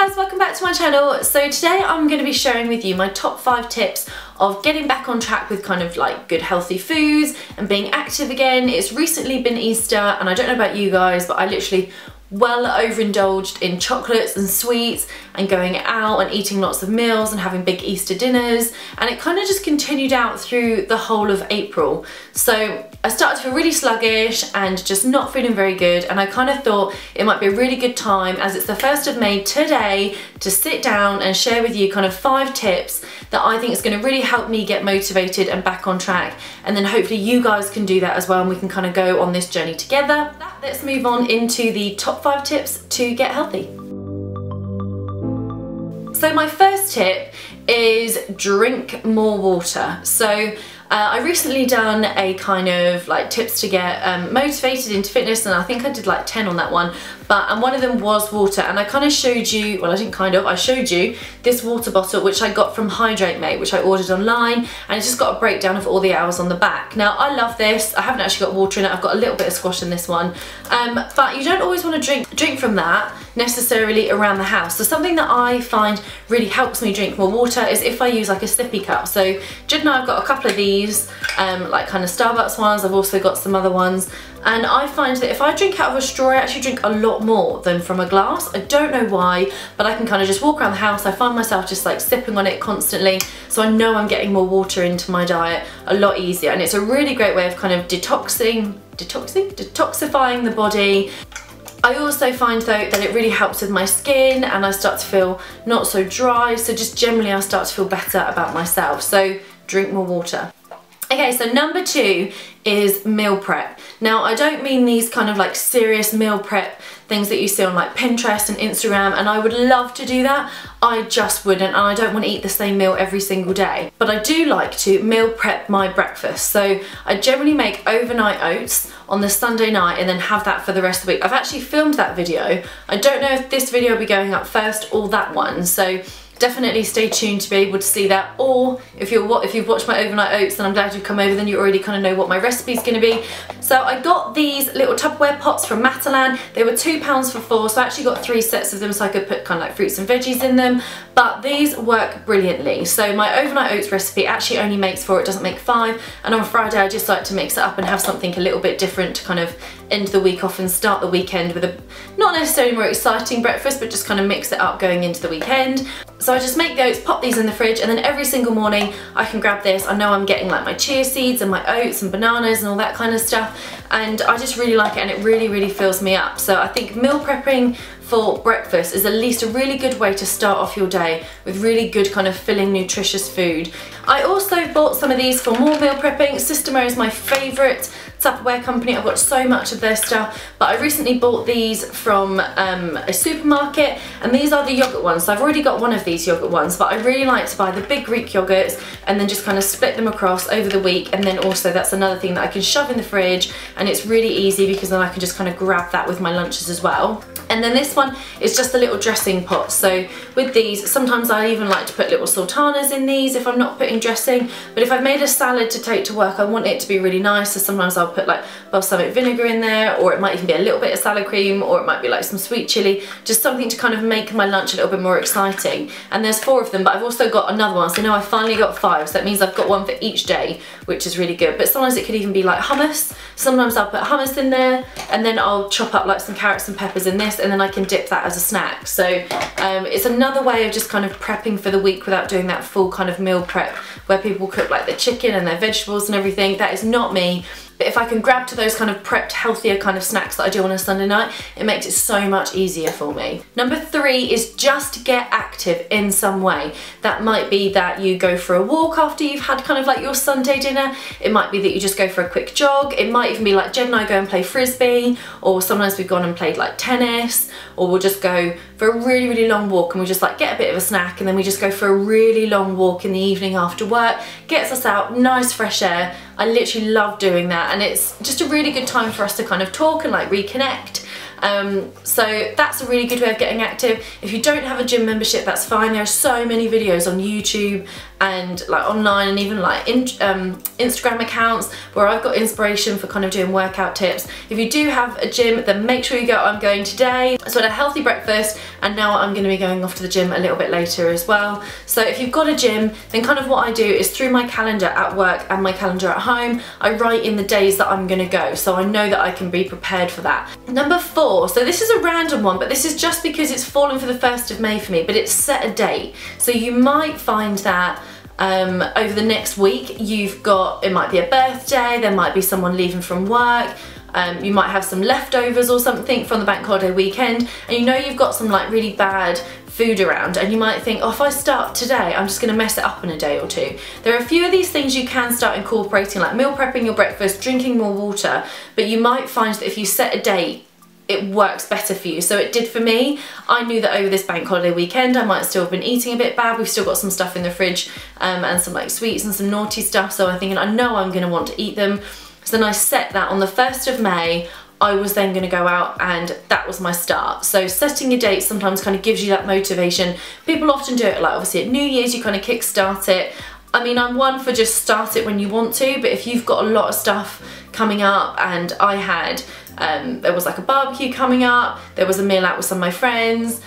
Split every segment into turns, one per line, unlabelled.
guys, welcome back to my channel. So today I'm going to be sharing with you my top 5 tips of getting back on track with kind of like good healthy foods and being active again. It's recently been Easter and I don't know about you guys, but I literally well overindulged in chocolates and sweets and going out and eating lots of meals and having big Easter dinners, and it kind of just continued out through the whole of April. So I started to feel really sluggish and just not feeling very good, and I kind of thought it might be a really good time, as it's the 1st of May today, to sit down and share with you kind of 5 tips that I think is going to really help me get motivated and back on track, and then hopefully you guys can do that as well and we can kind of go on this journey together. Let's move on into the top 5 tips to get healthy. So my first tip is drink more water. So I recently done a kind of like tips to get motivated into fitness, and I think I did like 10 on that one, and one of them was water, and I kind of showed you, well I didn't kind of, I showed you this water bottle which I got from Hydrate Mate, which I ordered online, and it's just got a breakdown of all the hours on the back. Now I love this. I haven't actually got water in it, I've got a little bit of squash in this one, but you don't always want to drink from that necessarily around the house. So something that I find really helps me drink more water is if I use like a sippy cup. So Jed and I have got a couple of these, like kind of Starbucks ones. I've also got some other ones, and I find that if I drink out of a straw, I actually drink a lot more than from a glass. I don't know why, but I can kind of just walk around the house. I find myself just like sipping on it constantly, so I know I'm getting more water into my diet a lot easier, and it's a really great way of kind of detoxifying the body. I also find though that it really helps with my skin, and I start to feel not so dry, so just generally I start to feel better about myself. So drink more water. Okay, so number 2 is meal prep. Now I don't mean these kind of like serious meal prep things that you see on like Pinterest and Instagram, and I would love to do that. I just wouldn't, and I don't want to eat the same meal every single day. But I do like to meal prep my breakfast. So I generally make overnight oats on the Sunday night and then have that for the rest of the week. I've actually filmed that video. I don't know if this video will be going up first or that one, so definitely stay tuned to be able to see that, or if you've watched my overnight oats, then I'm glad you've come over, then you already kind of know what my recipe is going to be. So I got these little Tupperware pots from Matalan. They were £2 for 4, so I actually got 3 sets of them so I could put kind of like fruits and veggies in them, but these work brilliantly. So my overnight oats recipe actually only makes 4, it doesn't make 5, and on Friday I just like to mix it up and have something a little bit different to kind of end the week off and start the weekend with a not necessarily more exciting breakfast, but just kind of mix it up going into the weekend. So I just make the oats, pop these in the fridge, and then every single morning I can grab this. I know I'm getting like my chia seeds and my oats and bananas and all that kind of stuff, and I just really like it, and it really fills me up. So I think meal prepping for breakfast is at least a really good way to start off your day with really good kind of filling nutritious food. I also bought some of these for more meal prepping. Systema is my favourite Tupperware company. I've got so much of their stuff, but I recently bought these from a supermarket, and these are the yogurt ones. So I've already got one of these yogurt ones, but I really like to buy the big Greek yogurts and then just kind of split them across over the week, and then also that's another thing that I can shove in the fridge, and it's really easy because then I can just kind of grab that with my lunches as well. And then this one is just a little dressing pot. So with these, sometimes I even like to put little sultanas in these if I'm not putting dressing, but if I've made a salad to take to work, I want it to be really nice, so sometimes I'll put like balsamic vinegar in there, or it might even be a little bit of salad cream, or it might be like some sweet chilli, just something to kind of make my lunch a little bit more exciting. And there's 4 of them, but I've also got another one, so now I finally got 5, so that means I've got one for each day, which is really good. But sometimes it could even be like hummus. Sometimes I'll put hummus in there, and then I'll chop up like some carrots and peppers in this, and then I can dip that as a snack. So it's another way of just kind of prepping for the week without doing that full kind of meal prep where people cook like the chicken and their vegetables and everything. That is not me. But if I can grab to those kind of prepped, healthier kind of snacks that I do on a Sunday night, it makes it so much easier for me. Number 3 is just get active in some way. That might be that you go for a walk after you've had kind of like your Sunday dinner. It might be that you just go for a quick jog. It might even be like Jed and I go and play frisbee, or sometimes we've gone and played like tennis, or we'll just go for a really long walk and we just like get a bit of a snack, and then we just go for a really long walk in the evening after work. Gets us out, nice fresh air. I literally love doing that, and it's just a really good time for us to kind of talk and like reconnect. So that's a really good way of getting active. If you don't have a gym membership, that's fine. There are so many videos on YouTube and like online and even like Instagram accounts where I've got inspiration for kind of doing workout tips. If you do have a gym, then make sure you go. I'm going today. So I had a healthy breakfast and now I'm going to be going off to the gym a little bit later as well. So if you've got a gym, then kind of what I do is through my calendar at work and my calendar at home, I write in the days that I'm going to go, so I know that I can be prepared for that. Number 4, so this is a random one, but this is just because it's fallen for the 1st of May for me, but it's set a date. So you might find that over the next week you've got, it might be a birthday, there might be someone leaving from work, you might have some leftovers or something from the bank holiday weekend, and you know you've got some like really bad food around, and you might think, oh, if I start today I'm just going to mess it up in a day or two. There are a few of these things you can start incorporating, like meal prepping your breakfast, drinking more water, but you might find that if you set a date it works better for you. So it did for me. I knew that over this bank holiday weekend I might still have been eating a bit bad. We've still got some stuff in the fridge and some like sweets and some naughty stuff, so I'm thinking I know I'm going to want to eat them. So then I set that on the 1st of May. I was then going to go out, and that was my start. So setting a date sometimes kind of gives you that motivation. People often do it like obviously at New Year's, you kind of kickstart it. I mean, I'm one for just start it when you want to, but if you've got a lot of stuff coming up, and I had there was like a barbecue coming up, there was a meal out with some of my friends,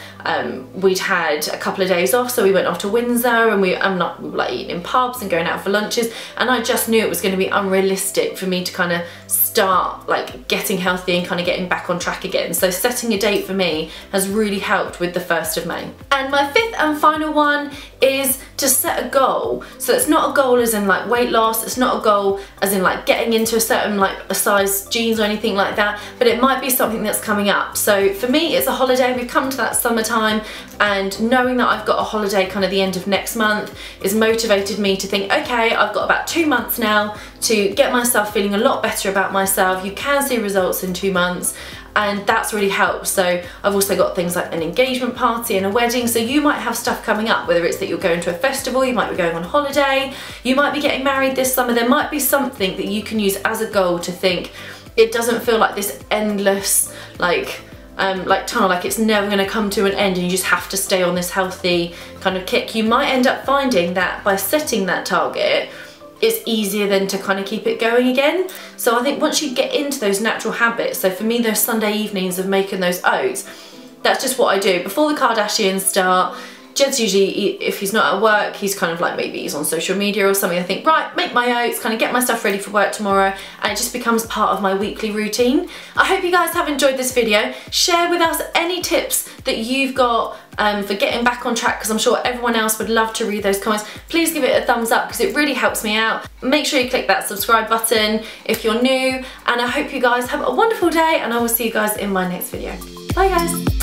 we'd had a couple of days off, so we went off to Windsor, and we were like eating in pubs and going out for lunches, and I just knew it was going to be unrealistic for me to kind of start like getting healthy and kind of getting back on track again. So setting a date for me has really helped with the 1st of May. And my 5th and final one is to set a goal. So it's not a goal as in like weight loss, it's not a goal as in like getting into a certain like a size jeans or anything like that, but it might be something that's coming up. So for me it's a holiday. We've come to that summertime, and knowing that I've got a holiday kind of the end of next month has motivated me to think, okay, I've got about 2 months now to get myself feeling a lot better about myself. You can see results in 2 months, and that's really helped. So I've also got things like an engagement party and a wedding, so you might have stuff coming up, whether it's that you're going to a festival, you might be going on holiday, you might be getting married this summer. There might be something that you can use as a goal to think it doesn't feel like this endless like tunnel, like it's never going to come to an end and you just have to stay on this healthy kind of kick. You might end up finding that by setting that target it's easier then to kind of keep it going again. So I think once you get into those natural habits, so for me those Sunday evenings of making those oats, that's just what I do before the Kardashians start. Jed's usually, if he's not at work, he's kind of like, maybe he's on social media or something. I think, right, make my oats, kind of get my stuff ready for work tomorrow, and it just becomes part of my weekly routine. I hope you guys have enjoyed this video. Share with us any tips that you've got for getting back on track, because I'm sure everyone else would love to read those comments. Please give it a thumbs up because it really helps me out. Make sure you click that subscribe button if you're new, and I hope you guys have a wonderful day, and I will see you guys in my next video. Bye guys.